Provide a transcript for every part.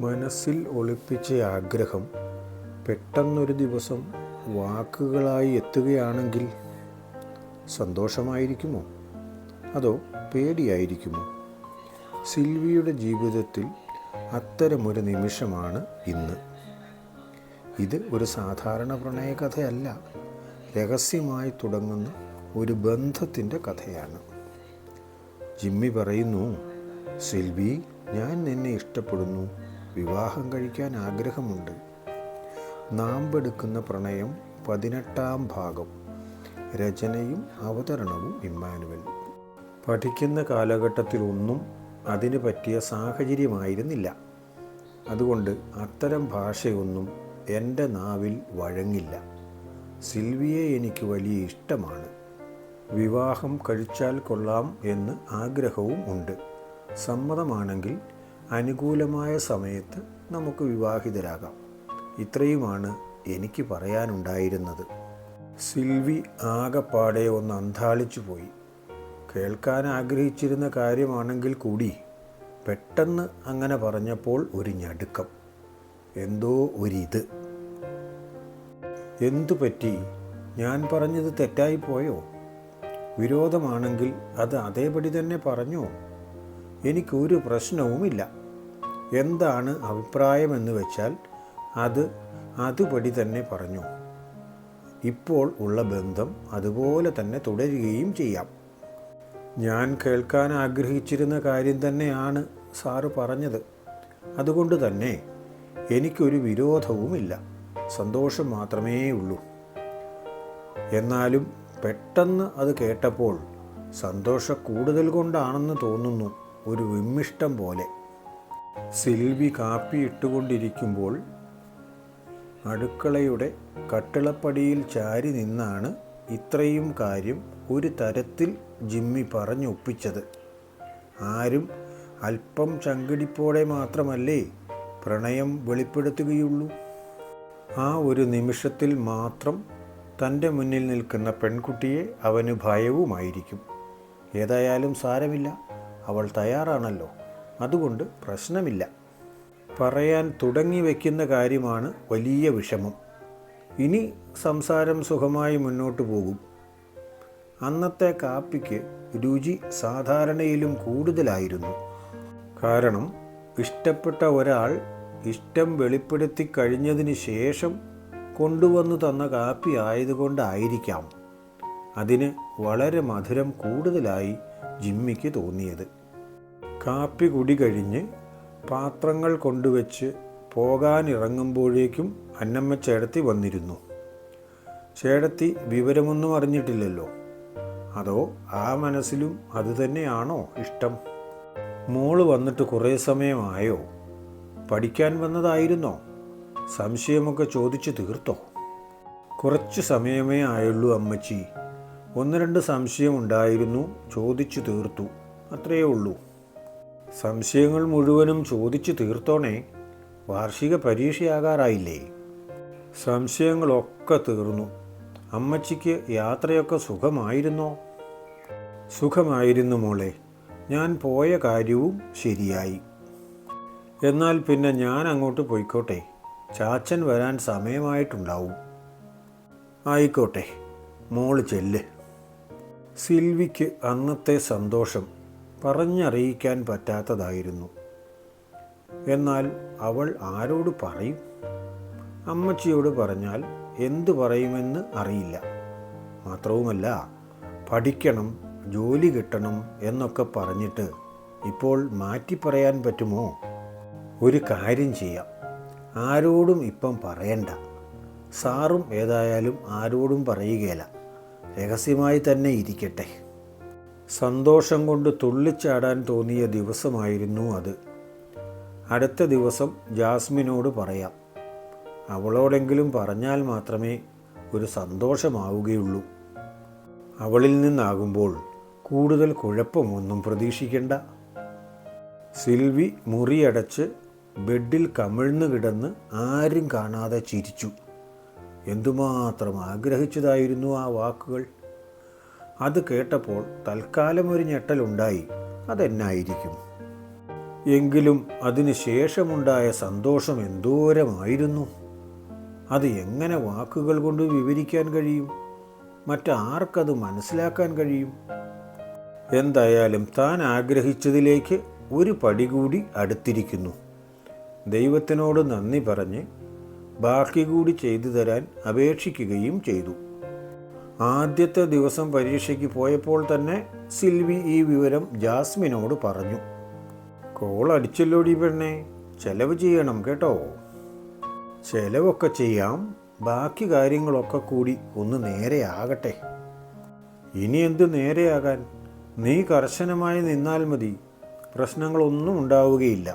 മനസ്സിൽ ഒളിപ്പിച്ച ആഗ്രഹം പെട്ടെന്നൊരു ദിവസം വാക്കുകളായി എത്തുകയാണെങ്കിൽ സന്തോഷമായിരിക്കുമോ അതോ പേടിയായിരിക്കുമോ? സിൽവിയുടെ ജീവിതത്തിൽ അത്തരമൊരു നിമിഷമാണ് ഇന്ന്. ഇത് ഒരു സാധാരണ പ്രണയകഥയല്ല, രഹസ്യമായി തുടങ്ങുന്ന ഒരു ബന്ധത്തിൻ്റെ കഥയാണ്. ജിമ്മി പറയുന്നു, സിൽവി, ഞാൻ നിന്നെ ഇഷ്ടപ്പെടുന്നു, വിവാഹം കഴിക്കാൻ ആഗ്രഹമുണ്ട്. നാമ്പെടുക്കുന്ന പ്രണയം 18-ാം ഭാഗം. രചനയും അവതരണവും ഇമ്മാനുവൽ. പഠിക്കുന്ന കാലഘട്ടത്തിലൊന്നും അതിന് പറ്റിയ സാഹചര്യമായിരുന്നില്ല. അതുകൊണ്ട് അത്തരം ഭാഷയൊന്നും എൻ്റെ നാവിൽ വഴങ്ങില്ല. സിൽവിയെ എനിക്ക് വലിയ ഇഷ്ടമാണ്. വിവാഹം കഴിച്ചാൽ കൊള്ളാം എന്ന് ആഗ്രഹവും ഉണ്ട്. സമ്മതമാണെങ്കിൽ അനുകൂലമായ സമയത്ത് നമുക്ക് വിവാഹിതരാകാം. ഇത്രയുമാണ് എനിക്ക് പറയാനുണ്ടായിരുന്നത്. സിൽവി ആകെപ്പാടെ ഒന്ന് അന്ധാളിച്ചു പോയി. കേൾക്കാൻ ആഗ്രഹിച്ചിരുന്ന കാര്യമാണെങ്കിൽ കൂടി പെട്ടെന്ന് അങ്ങനെ പറഞ്ഞപ്പോൾ ഒരു ഞടുക്കം, എന്തോ ഒരിത്. എന്തു പറ്റി? ഞാൻ പറഞ്ഞത് തെറ്റായിപ്പോയോ? വിരോധമാണെങ്കിൽ അത് അതേപടി തന്നെ പറഞ്ഞോ? എനിക്കൊരു പ്രശ്നവുമില്ല. എന്താണ് അഭിപ്രായമെന്ന് വെച്ചാൽ അതുപടി തന്നെ പറഞ്ഞു. ഇപ്പോൾ ഉള്ള ബന്ധം അതുപോലെ തന്നെ തുടരുകയും ചെയ്യാം. ഞാൻ കേൾക്കാൻ ആഗ്രഹിച്ചിരുന്ന കാര്യം തന്നെയാണ് സാറ് പറഞ്ഞത്. അതുകൊണ്ട് തന്നെ എനിക്കൊരു വിരോധവുമില്ല, സന്തോഷം മാത്രമേ ഉള്ളൂ. എന്നാലും പെട്ടെന്ന് അത് കേട്ടപ്പോൾ സന്തോഷക്കൂടുതൽ കൊണ്ടാണെന്ന് തോന്നുന്നു, ഒരു വിമ്മിഷ്ടം പോലെ. സിൽവി കാപ്പി ഇട്ടുകൊണ്ടിരിക്കുമ്പോൾ അടുക്കളയുടെ കട്ടിളപ്പടിയിൽ ചാരി നിന്നാണ് ഇത്രയും കാര്യം ഒരു തരത്തിൽ ജിമ്മി പറഞ്ഞൊപ്പിച്ചത്. ആരും അല്പം ചങ്കിടിപ്പോടെ മാത്രമല്ലേ പ്രണയം വെളിപ്പെടുത്തുകയുള്ളൂ. ആ ഒരു നിമിഷത്തിൽ മാത്രം തൻ്റെ മുന്നിൽ നിൽക്കുന്ന പെൺകുട്ടിയെ അവന് ഭയവുമായിരിക്കും. ഏതായാലും സാരമില്ല, അവൾ തയ്യാറാണല്ലോ, അതുകൊണ്ട് പ്രശ്നമില്ല. പറയാൻ തുടങ്ങി വയ്ക്കുന്ന കാര്യമാണ് വലിയ വിഷമം. ഇനി സംസാരം സുഖമായി മുന്നോട്ട് പോകും. അന്നത്തെ കാപ്പിക്ക് രുചി സാധാരണയിലും കൂടുതലായിരുന്നു. കാരണം ഇഷ്ടപ്പെട്ട ഒരാൾ ഇഷ്ടം വെളിപ്പെടുത്തി കഴിഞ്ഞതിന് ശേഷം കൊണ്ടുവന്നു തന്ന കാപ്പി ആയതുകൊണ്ടായിരിക്കാം അതിന് വളരെ മധുരം കൂടുതലായി ജിമ്മിക്ക് തോന്നിയത്. കാപ്പി കുടി കഴിഞ്ഞ് പാത്രങ്ങൾ കൊണ്ടുവച്ച് പോകാനിറങ്ങുമ്പോഴേക്കും അന്നമ്മ ചേടത്തി വന്നിരുന്നു. ചേടത്തി വിവരമൊന്നും അറിഞ്ഞിട്ടില്ലല്ലോ. അതോ ആ മനസ്സിലും അതുതന്നെയാണോ ഇഷ്ടം? മോള് വന്നിട്ട് കുറേ സമയമായോ? പഠിക്കാൻ വന്നതായിരുന്നോ? സംശയമൊക്കെ ചോദിച്ചു തീർത്തോ? കുറച്ച് സമയമേ ആയുള്ളൂ അമ്മച്ചി. 1-2 സംശയമുണ്ടായിരുന്നു, ചോദിച്ചു തീർത്തു, അത്രയേ ഉള്ളൂ. സംശയങ്ങൾ മുഴുവനും ചോദിച്ചു തീർത്തോണേ, വാർഷിക പരീക്ഷയാകാറായില്ലേ? സംശയങ്ങളൊക്കെ തീർന്നു. അമ്മച്ചിക്ക് യാത്രയൊക്കെ സുഖമായിരുന്നോ? സുഖമായിരുന്നു മോളെ. ഞാൻ പോയ കാര്യവും ശരിയായി. എന്നാൽ പിന്നെ ഞാൻ അങ്ങോട്ട് പോയിക്കോട്ടെ. ചാച്ചൻ വരാൻ സമയമായിട്ടുണ്ടാവും. ആയിക്കോട്ടെ, മോള് ചെല്ല്. സിൽവിക്ക് അന്നത്തെ സന്തോഷം പറഞ്ഞറിയിക്കാൻ പറ്റാത്തതായിരുന്നു. എന്നാൽ അവൾ ആരോട് പറയും? അമ്മച്ചിയോട് പറഞ്ഞാൽ എന്തു പറയുമെന്ന് അറിയില്ല. മാത്രവുമല്ല, പഠിക്കണം, ജോലി കിട്ടണം എന്നൊക്കെ പറഞ്ഞിട്ട് ഇപ്പോൾ മാറ്റി പറയാൻ പറ്റുമോ? ഒരു കാര്യം ചെയ്യാം, ആരോടും ഇപ്പം പറയണ്ട. സാറും ഏതായാലും ആരോടും പറയുകയില്ല, രഹസ്യമായി തന്നെ ഇരിക്കട്ടെ. സന്തോഷം കൊണ്ട് തുള്ളിച്ചാടാൻ തോന്നിയ ദിവസമായിരുന്നു അത്. അടുത്ത ദിവസം ജാസ്മിനോട് പറയാം. അവളോടെങ്കിലും പറഞ്ഞാൽ മാത്രമേ ഒരു സന്തോഷമാവുകയുള്ളൂ. അവളിൽ നിന്നാകുമ്പോൾ കൂടുതൽ കുഴപ്പമൊന്നും പ്രതീക്ഷിക്കണ്ട. സിൽവി മുറിയടച്ച് ബെഡിൽ കമിഴ്ന്നു കിടന്ന് ആരും കാണാതെ ചിരിച്ചു. എന്തുമാത്രം ആഗ്രഹിച്ചതായിരുന്നു ആ വാക്കുകൾ. അത് കേട്ടപ്പോൾ തൽക്കാലം ഒരു ഞെട്ടലുണ്ടായി. അതെന്നായിരിക്കും? എങ്കിലും അതിന് ശേഷമുണ്ടായ സന്തോഷം എന്തോരമായിരുന്നു! അത് എങ്ങനെ വാക്കുകൾ കൊണ്ട് വിവരിക്കാൻ കഴിയും? മറ്റാർക്കത് മനസ്സിലാക്കാൻ കഴിയും? എന്തായാലും താൻ ആഗ്രഹിച്ചതിലേക്ക് ഒരു പടി കൂടി അടുത്തിരിക്കുന്നു. ദൈവത്തിനോട് നന്ദി പറഞ്ഞ് ബാക്കി കൂടി ചെയ്തു തരാൻ അപേക്ഷിക്കുകയും ചെയ്തു. ആദ്യത്തെ ദിവസം പരീക്ഷയ്ക്ക് പോയപ്പോൾ തന്നെ സിൽവി ഈ വിവരം ജാസ്മിനോട് പറഞ്ഞു. കോൾ അടിച്ചല്ലോടി പെണ്ണേ, ചെലവ് ചെയ്യണം കേട്ടോ. ചെലവൊക്കെ ചെയ്യാം, ബാക്കി കാര്യങ്ങളൊക്കെ കൂടി ഒന്ന് നേരെയാകട്ടെ. ഇനി എന്ത് നേരെയാകാൻ? നീ കർശനമായി നിന്നാൽ മതി, പ്രശ്നങ്ങളൊന്നും ഉണ്ടാവുകയില്ല.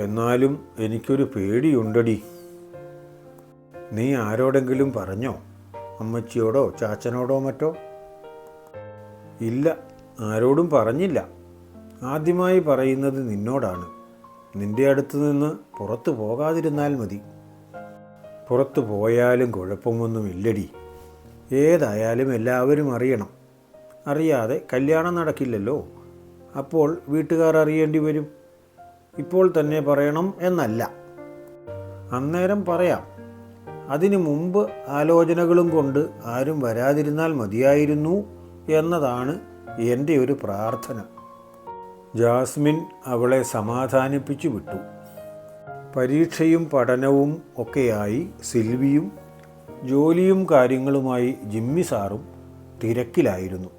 എന്നാലും എനിക്കൊരു പേടിയുണ്ടടി. നീ ആരോടെങ്കിലും പറഞ്ഞോ? അമ്മച്ചിയോടോ ചാച്ചനോടോ മറ്റോ? ഇല്ല, ആരോടും പറഞ്ഞില്ല. ആദ്യമായി പറയുന്നത് നിന്നോടാണ്. നിന്റെ അടുത്ത് നിന്ന് പുറത്തു പോകാതിരുന്നാൽ മതി. പുറത്തു പോയാലും കുഴപ്പമൊന്നുമില്ലടി. ഏതായാലും എല്ലാവരും അറിയണം. അറിയാതെ കല്യാണം നടക്കില്ലല്ലോ. അപ്പോൾ വീട്ടുകാർ അറിയേണ്ടി വരും. ഇപ്പോൾ തന്നെ പറയണം എന്നല്ല, അന്നേരം പറയാം. അതിനു മുമ്പ് ആലോചനകളും കൊണ്ട് ആരും വരാതിരുന്നാൽ മതിയായിരുന്നു എന്നതാണ് എൻ്റെ ഒരു പ്രാർത്ഥന. ജാസ്മിൻ അവളെ സമാധാനിപ്പിച്ചു വിട്ടു. പരീക്ഷയും പഠനവും ഒക്കെയായി സിൽവിയും ജോലിയും കാര്യങ്ങളുമായി ജിമ്മി സാറും തിരക്കിലായിരുന്നു.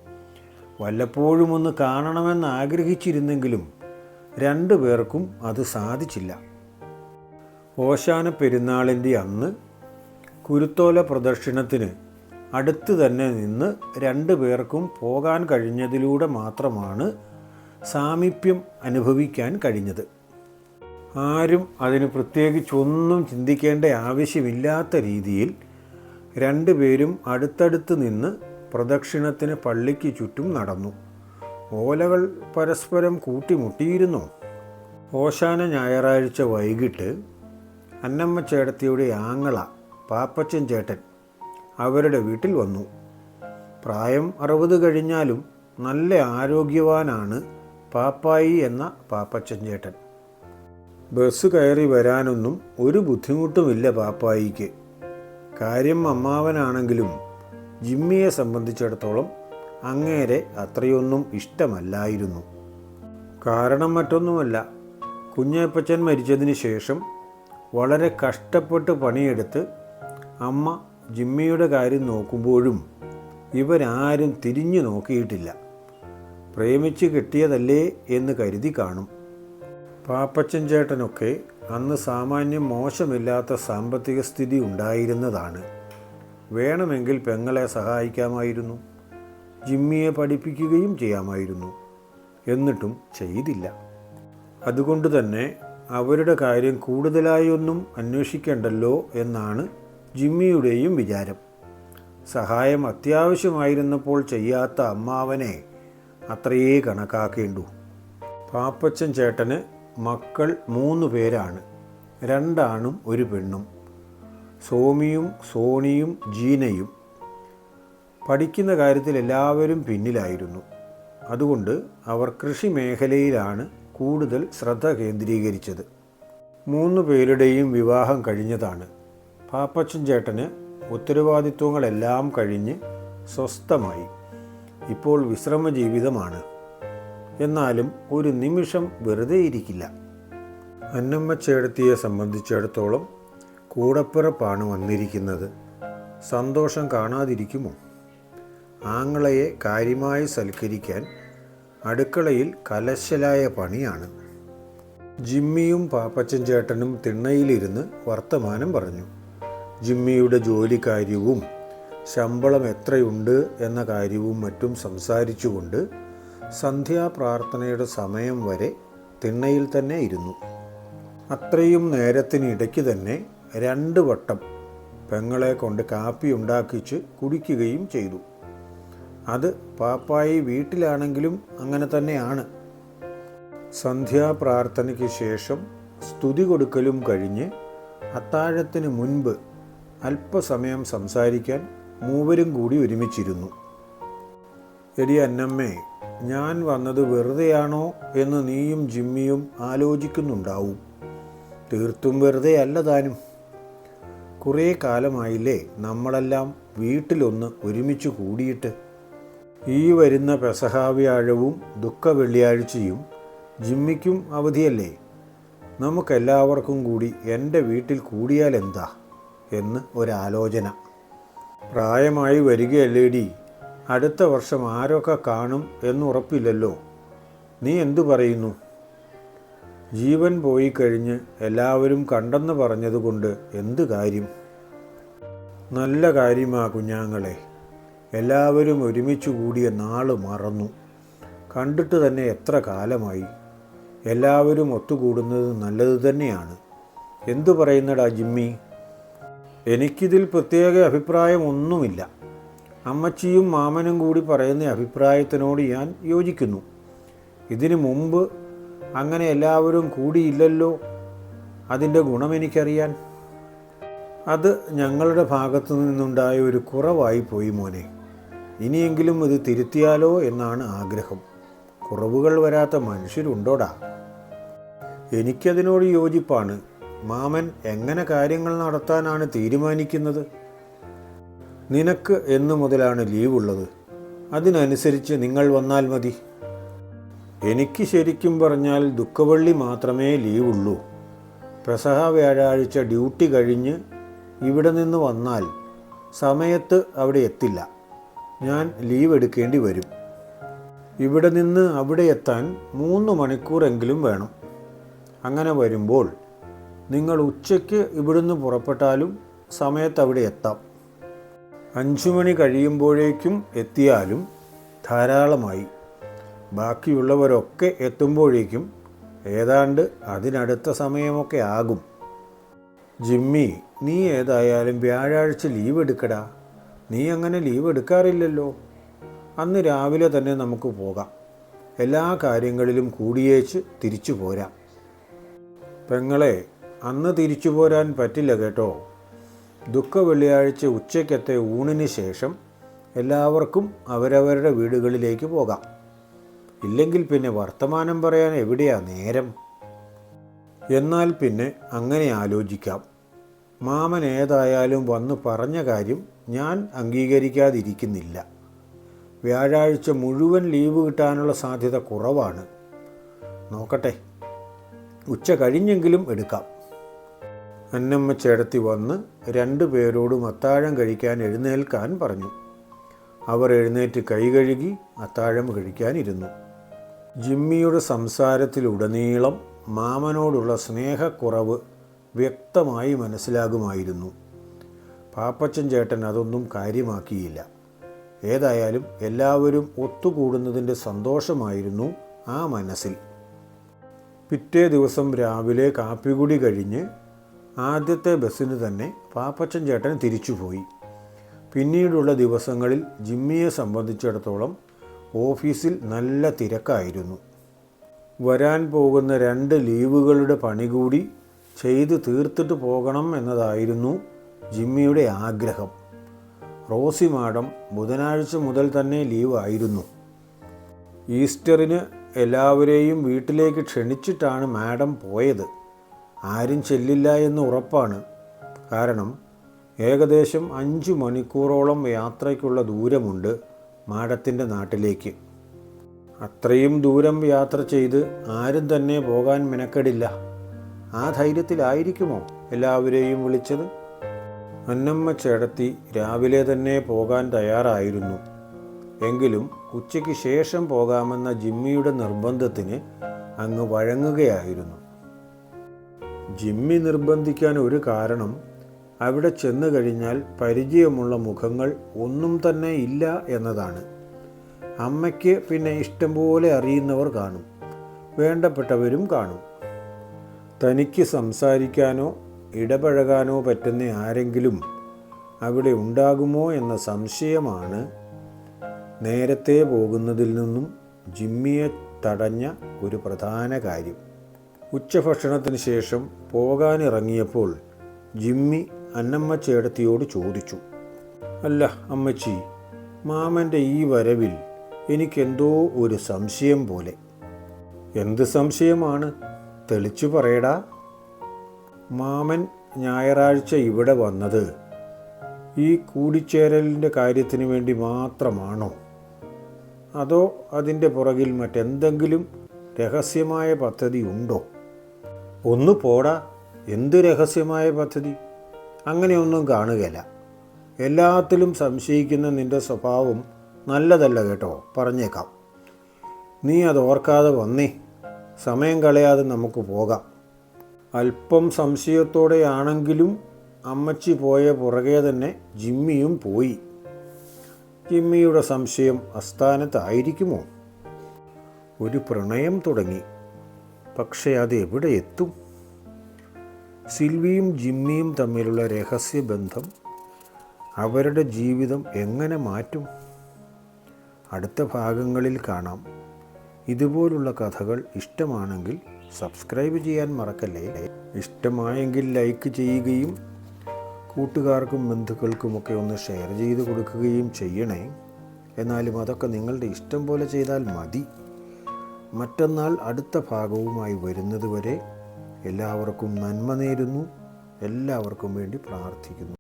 വല്ലപ്പോഴും ഒന്ന് കാണണമെന്ന് ആഗ്രഹിച്ചിരുന്നെങ്കിലും രണ്ടു പേർക്കും അത് സാധിച്ചില്ല. ഓശാന പെരുന്നാളിൻ്റെ അന്ന് കുരുത്തോല പ്രദക്ഷിണത്തിന് അടുത്ത് തന്നെ നിന്ന് രണ്ടു പേർക്കും പോകാൻ കഴിഞ്ഞതിലൂടെ മാത്രമാണ് സാമീപ്യം അനുഭവിക്കാൻ കഴിഞ്ഞത്. ആരും അതിന് പ്രത്യേകിച്ചൊന്നും ചിന്തിക്കേണ്ട ആവശ്യമില്ലാത്ത രീതിയിൽ രണ്ടുപേരും അടുത്തടുത്ത് നിന്ന് പ്രദക്ഷിണത്തിന് പള്ളിക്ക് ചുറ്റും നടന്നു. ഓലകൾ പരസ്പരം കൂട്ടിമുട്ടിയിരുന്നു. ഓശാന ഞായറാഴ്ച വൈകിട്ട് അന്നമ്മ ചേട്ടത്തിയുടെ ആങ്ങള പാപ്പച്ചൻ ചേട്ടൻ അവരുടെ വീട്ടിൽ വന്നു. പ്രായം 60 കഴിഞ്ഞാലും നല്ല ആരോഗ്യവാനാണ് പാപ്പായി എന്ന പാപ്പച്ചൻ ചേട്ടൻ. ബസ് കയറി വരാനൊന്നും ഒരു ബുദ്ധിമുട്ടുമില്ല പാപ്പായിക്ക്. കാര്യം അമ്മാവനാണെങ്കിലും ജിമ്മിയെ സംബന്ധിച്ചിടത്തോളം അങ്ങേരെ അത്രയൊന്നും ഇഷ്ടമല്ലായിരുന്നു. കാരണം മറ്റൊന്നുമല്ല, കുഞ്ഞപ്പച്ചൻ മരിച്ചതിന് ശേഷം വളരെ കഷ്ടപ്പെട്ട് പണിയെടുത്ത് അമ്മ ജിമ്മിയുടെ കാര്യം നോക്കുമ്പോഴും ഇവരാരും തിരിഞ്ഞു നോക്കിയിട്ടില്ല. പ്രേമിച്ച് കിട്ടിയതല്ലേ എന്ന് കരുതി കാണും. പാപ്പച്ചൻ ചേട്ടനൊക്കെ അന്ന് സാമാന്യം മോശമില്ലാത്ത സാമ്പത്തിക സ്ഥിതി ഉണ്ടായിരുന്നതാണ്. വേണമെങ്കിൽ പെങ്ങളെ സഹായിക്കാമായിരുന്നു, ജിമ്മിയെ പഠിപ്പിക്കുകയും ചെയ്യാമായിരുന്നു. എന്നിട്ടും ചെയ്തില്ല. അതുകൊണ്ട് തന്നെ അവരുടെ കാര്യം കൂടുതലായി ഒന്നും അന്വേഷിക്കേണ്ടല്ലോ എന്നാണ് ജിമ്മിയുടെയും വിചാരം. സഹായം അത്യാവശ്യമായിരുന്നപ്പോൾ ചെയ്യാത്ത അമ്മാവനെ അത്രയേ കണക്കാക്കേണ്ടൂ. പാപ്പച്ചൻ ചേട്ടന് മക്കൾ 3 പേരാണ്, 2 ആണും 1 പെണ്ണും. സോമിയും സോണിയും ജീനയും. പഠിക്കുന്ന കാര്യത്തിൽ എല്ലാവരും പിന്നിലായിരുന്നു. അതുകൊണ്ട് അവർ കൃഷി മേഖലയിലാണ് കൂടുതൽ ശ്രദ്ധ കേന്ദ്രീകരിച്ചത്. 3 പേരുടെയും വിവാഹം കഴിഞ്ഞതാണ്. പാപ്പച്ചൻ ചേട്ടന് ഉത്തരവാദിത്വങ്ങളെല്ലാം കഴിഞ്ഞ് സ്വസ്ഥമായി. ഇപ്പോൾ വിശ്രമ ജീവിതമാണ്. എന്നാലും ഒരു നിമിഷം വെറുതെ ഇരിക്കില്ല. അന്നമ്മ ചേട്ടത്തിയെ സംബന്ധിച്ചിടത്തോളം കൂടപ്പിറപ്പാണ് വന്നിരിക്കുന്നത്. സന്തോഷം കാണാതിരിക്കുമോ? ആങ്ങളയെ കാര്യമായി സൽക്കരിക്കാൻ അടുക്കളയിൽ കലശലായ പണിയാണ്. ജിമ്മിയും പാപ്പച്ചൻ ചേട്ടനും തിണ്ണയിലിരുന്ന് വർത്തമാനം പറഞ്ഞു. ജിമ്മിയുടെ ജോലിക്കാര്യവും ശമ്പളം എത്രയുണ്ട് എന്ന കാര്യവും മറ്റും സംസാരിച്ചുകൊണ്ട് സന്ധ്യാപ്രാർത്ഥനയുടെ സമയം വരെ തിണ്ണയിൽ തന്നെ ഇരുന്നു. അത്രയും നേരത്തിനിടയ്ക്ക് തന്നെ 2 വട്ടം പെങ്ങളെ കൊണ്ട് കാപ്പി ഉണ്ടാക്കിച്ച് കുടിക്കുകയും ചെയ്തു. അത് പാപ്പായി വീട്ടിലാണെങ്കിലും അങ്ങനെ തന്നെയാണ്. സന്ധ്യാപ്രാർത്ഥനയ്ക്ക് ശേഷം സ്തുതി കൊടുക്കലും കഴിഞ്ഞ് അത്താഴത്തിന് മുൻപ് അല്പസമയം സംസാരിക്കാൻ മൂവരും കൂടി ഒരുമിച്ചിരുന്നു. എടി അന്നമ്മേ, ഞാൻ വന്നത് വെറുതെയാണോ എന്ന് നീയും ജിമ്മിയും ആലോചിക്കുന്നുണ്ടാവും. തീർത്തും വെറുതെ അല്ല താനും. കുറേ കാലമായില്ലേ നമ്മളെല്ലാം വീട്ടിലൊന്ന് ഒരുമിച്ച് കൂടിയിട്ട്. ഈ വരുന്ന പെസഹ വ്യാഴവും ദുഃഖ വെള്ളിയാഴ്ചയും ജിമ്മിക്കും അവധിയല്ലേ. നമുക്കെല്ലാവർക്കും കൂടി എൻ്റെ വീട്ടിൽ കൂടിയാൽ എന്താ എന്ന് ഒരാലോചന. പ്രായമായി വരികയല്ലേടി, അടുത്ത വർഷം ആരൊക്കെ കാണും എന്നുറപ്പില്ലല്ലോ. നീ എന്തു പറയുന്നു? ജീവൻ പോയി കഴിഞ്ഞ് എല്ലാവരും കണ്ടെന്ന് പറഞ്ഞതുകൊണ്ട് എന്ത് കാര്യം? നല്ല കാര്യമാ കുഞ്ഞാങ്ങളെ. എല്ലാവരും ഒരുമിച്ച് കൂടിയ നാൾ മറന്നു. കണ്ടിട്ട് തന്നെ എത്ര കാലമായി. എല്ലാവരും ഒത്തുകൂടുന്നത് നല്ലത് തന്നെയാണ്. എന്തു പറയുന്നടാ ജിമ്മി? എനിക്കിതിൽ പ്രത്യേക അഭിപ്രായമൊന്നുമില്ല. അമ്മച്ചിയും മാമനും കൂടി പറയുന്ന അഭിപ്രായത്തിനോട് ഞാൻ യോജിക്കുന്നു. ഇതിനു മുമ്പ് അങ്ങനെ എല്ലാവരും കൂടിയില്ലല്ലോ. അതിൻ്റെ ഗുണമെനിക്കറിയാൻ. അത് ഞങ്ങളുടെ ഭാഗത്തു നിന്നുണ്ടായ ഒരു കുറവായി പോയി മോനെ. ഇനിയെങ്കിലും ഇത് തിരുത്തിയാലോ എന്നാണ് ആഗ്രഹം. കുറവുകൾ വരാത്ത മനുഷ്യരുണ്ടോടാ? എനിക്കതിനോട് യോജിപ്പാണ്. മാമൻ എങ്ങനെ കാര്യങ്ങൾ നടത്താനാണ് തീരുമാനിക്കുന്നത്? നിനക്ക് എന്നു മുതലാണ് ലീവുള്ളത്? അതിനനുസരിച്ച് നിങ്ങൾ വന്നാൽ മതി. എനിക്ക് ശരിക്കും പറഞ്ഞാൽ ദുഃഖവെള്ളി മാത്രമേ ലീവുള്ളൂ. പെസഹ വ്യാഴാഴ്ച ഡ്യൂട്ടി കഴിഞ്ഞ് ഇവിടെ നിന്ന് വന്നാൽ സമയത്ത് അവിടെ എത്തില്ല. ഞാൻ ലീവ് എടുക്കേണ്ടി വരും. ഇവിടെ നിന്ന് അവിടെ എത്താൻ 3 മണിക്കൂറെങ്കിലും വേണം. അങ്ങനെ വരുമ്പോൾ നിങ്ങൾ ഉച്ചയ്ക്ക് ഇവിടുന്ന് പുറപ്പെട്ടാലും സമയത്ത് അവിടെ എത്താം. 5 മണി കഴിയുമ്പോഴേക്കും എത്തിയാലും ധാരാളമായി. ബാക്കിയുള്ളവരൊക്കെ എത്തുമ്പോഴേക്കും ഏതാണ്ട് അതിനടുത്ത സമയമൊക്കെ ആകും. ജിമ്മി, നീ ഏതായാലും വ്യാഴാഴ്ച ലീവ് എടുക്കടാ. നീ അങ്ങനെ ലീവ് എടുക്കാറില്ലല്ലോ. അന്ന് രാവിലെ തന്നെ നമുക്ക് പോകാം. എല്ലാ കാര്യങ്ങളിലും കൂടിയേച്ച് തിരിച്ചു പോരാം. പെങ്ങളെ, അന്ന് തിരിച്ചു പോരാൻ പറ്റില്ല കേട്ടോ. ദുഃഖ വെള്ളിയാഴ്ച ഉച്ചയ്ക്കത്തെ ഊണിന് ശേഷം എല്ലാവർക്കും അവരവരുടെ വീടുകളിലേക്ക് പോകാം. ഇല്ലെങ്കിൽ പിന്നെ വർത്തമാനം പറയാൻ എവിടെയാ നേരം? എന്നാൽ പിന്നെ അങ്ങനെ ആലോചിക്കാം. മാമൻ ഏതായാലും വന്ന് പറഞ്ഞ കാര്യം ഞാൻ അംഗീകരിക്കാതിരിക്കുന്നില്ല. വ്യാഴാഴ്ച മുഴുവൻ ലീവ് കിട്ടാനുള്ള സാധ്യത കുറവാണ്. നോക്കട്ടെ, ഉച്ച കഴിഞ്ഞെങ്കിലും എടുക്കാം. അന്നമ്മ ചേട്ടത്തി വന്ന് 2 പേരോടും അത്താഴം കഴിക്കാൻ എഴുന്നേൽക്കാൻ പറഞ്ഞു. അവർ എഴുന്നേറ്റ് കൈ കഴുകി അത്താഴം കഴിക്കാനിരുന്നു. ജിമ്മിയുടെ സംസാരത്തിലുടനീളം മാമനോടുള്ള സ്നേഹക്കുറവ് വ്യക്തമായി മനസ്സിലാകുമായിരുന്നു. പാപ്പച്ചൻ ചേട്ടൻ അതൊന്നും കാര്യമാക്കിയില്ല. ഏതായാലും എല്ലാവരും ഒത്തുകൂടുന്നതിൻ്റെ സന്തോഷമായിരുന്നു ആ മനസ്സിൽ. പിറ്റേ ദിവസം രാവിലെ കാപ്പികുടി കഴിഞ്ഞ് ആദ്യത്തെ ബസ്സിന് തന്നെ പാപ്പച്ചൻ ചേട്ടൻ തിരിച്ചുപോയി. പിന്നീടുള്ള ദിവസങ്ങളിൽ ജിമ്മിയെ സംബന്ധിച്ചിടത്തോളം ഓഫീസിൽ നല്ല തിരക്കായിരുന്നു. വരാൻ പോകുന്ന 2 ലീവുകളുടെ പണി കൂടി ചെയ്ത് തീർത്തിട്ട് പോകണം എന്നതായിരുന്നു ജിമ്മിയുടെ ആഗ്രഹം. റോസി മാഡം ബുധനാഴ്ച മുതൽ തന്നെ ലീവ് ആയിരുന്നു. ഈസ്റ്ററിന് എല്ലാവരെയും വീട്ടിലേക്ക് ക്ഷണിച്ചിട്ടാണ് മാഡം പോയത്. ആരും ചെല്ലില്ല എന്ന് ഉറപ്പാണ്. കാരണം ഏകദേശം 5 മണിക്കൂറോളം യാത്രയ്ക്കുള്ള ദൂരമുണ്ട് മാഡത്തിൻ്റെ നാട്ടിലേക്ക്. അത്രയും ദൂരം യാത്ര ചെയ്ത് ആരും തന്നെ പോകാൻ മെനക്കെടില്ല. ആ ധൈര്യത്തിലായിരിക്കുമോ എല്ലാവരെയും വിളിച്ചത്? അന്നമ്മ ചേട്ടത്തി രാവിലെ തന്നെ പോകാൻ തയ്യാറായിരുന്നു. എങ്കിലും ഉച്ചയ്ക്ക് ശേഷം പോകാമെന്ന ജിമ്മിയുടെ നിർബന്ധത്തിന് അങ്ങ് വഴങ്ങുകയായിരുന്നു. ജിമ്മി നിർബന്ധിക്കാൻ ഒരു കാരണം, അവിടെ ചെന്നു കഴിഞ്ഞാൽ പരിചയമുള്ള മുഖങ്ങൾ ഒന്നും തന്നെ ഇല്ല എന്നതാണ്. അമ്മയ്ക്ക് പിന്നെ ഇഷ്ടംപോലെ അറിയുന്നവർ കാണും, വേണ്ടപ്പെട്ടവരും കാണും. തനിക്ക് സംസാരിക്കാനോ ഇടപഴകാനോ പറ്റുന്ന ആരെങ്കിലും അവിടെ ഉണ്ടാകുമോ എന്ന സംശയമാണ് നേരത്തെ പോകുന്നതിൽ നിന്നും ജിമ്മിയെ തടഞ്ഞ ഒരു പ്രധാന കാര്യം. ഉച്ചഭക്ഷണത്തിന് ശേഷം പോകാനിറങ്ങിയപ്പോൾ ജിമ്മി അന്നമ്മ ചേട്ടത്തിയോട് ചോദിച്ചു, അല്ല അമ്മച്ചി, മാമൻ്റെ ഈ വരവിൽ എനിക്കെന്തോ ഒരു സംശയം പോലെ. എന്ത് സംശയമാണ്? തെളിച്ചു പറയടാ. മാമൻ ഞായറാഴ്ച ഇവിടെ വന്നത് ഈ കൂടിച്ചേരലിൻ്റെ കാര്യത്തിന് വേണ്ടി മാത്രമാണോ? അതോ അതിൻ്റെ പുറകിൽ മറ്റെന്തെങ്കിലും രഹസ്യമായ പദ്ധതി ഉണ്ടോ? ഒന്ന് പോടാ, എന്ത് രഹസ്യമായ പദ്ധതി? അങ്ങനെയൊന്നും കാണുകയില്ല. എല്ലാത്തിലും സംശയിക്കുന്ന നിൻ്റെ സ്വഭാവം നല്ലതല്ല കേട്ടോ, പറഞ്ഞേക്കാം. നീ അത് ഓർക്കാതെ വന്നേ. സമയം കളയാതെ നമുക്ക് പോകാം. അല്പം സംശയത്തോടെയാണെങ്കിലും അമ്മച്ചി പോയ പുറകെ തന്നെ ജിമ്മിയും പോയി. ജിമ്മിയുടെ സംശയം അസ്ഥാനത്തായിരിക്കുമോ? ഒരു പ്രണയം തുടങ്ങി, പക്ഷേ അത് എവിടെ എത്തും? സിൽവിയും ജിമ്മിയും തമ്മിലുള്ള രഹസ്യബന്ധം അവരുടെ ജീവിതം എങ്ങനെ മാറ്റും? അടുത്ത ഭാഗങ്ങളിൽ കാണാം. ഇതുപോലുള്ള കഥകൾ ഇഷ്ടമാണെങ്കിൽ സബ്സ്ക്രൈബ് ചെയ്യാൻ മറക്കല്ലേ. ഇഷ്ടമായെങ്കിൽ ലൈക്ക് ചെയ്യുകയും കൂട്ടുകാർക്കും ബന്ധുക്കൾക്കുമൊക്കെ ഒന്ന് ഷെയർ ചെയ്ത് കൊടുക്കുകയും ചെയ്യണേ. എന്നാലും അതൊക്കെ നിങ്ങളുടെ ഇഷ്ടം പോലെ ചെയ്താൽ മതി. മറ്റന്നാൾ അടുത്ത ഭാഗവുമായി വരുന്നതുവരെ എല്ലാവർക്കും നന്മ നേരുന്നു. എല്ലാവർക്കും വേണ്ടി പ്രാർത്ഥിക്കുന്നു.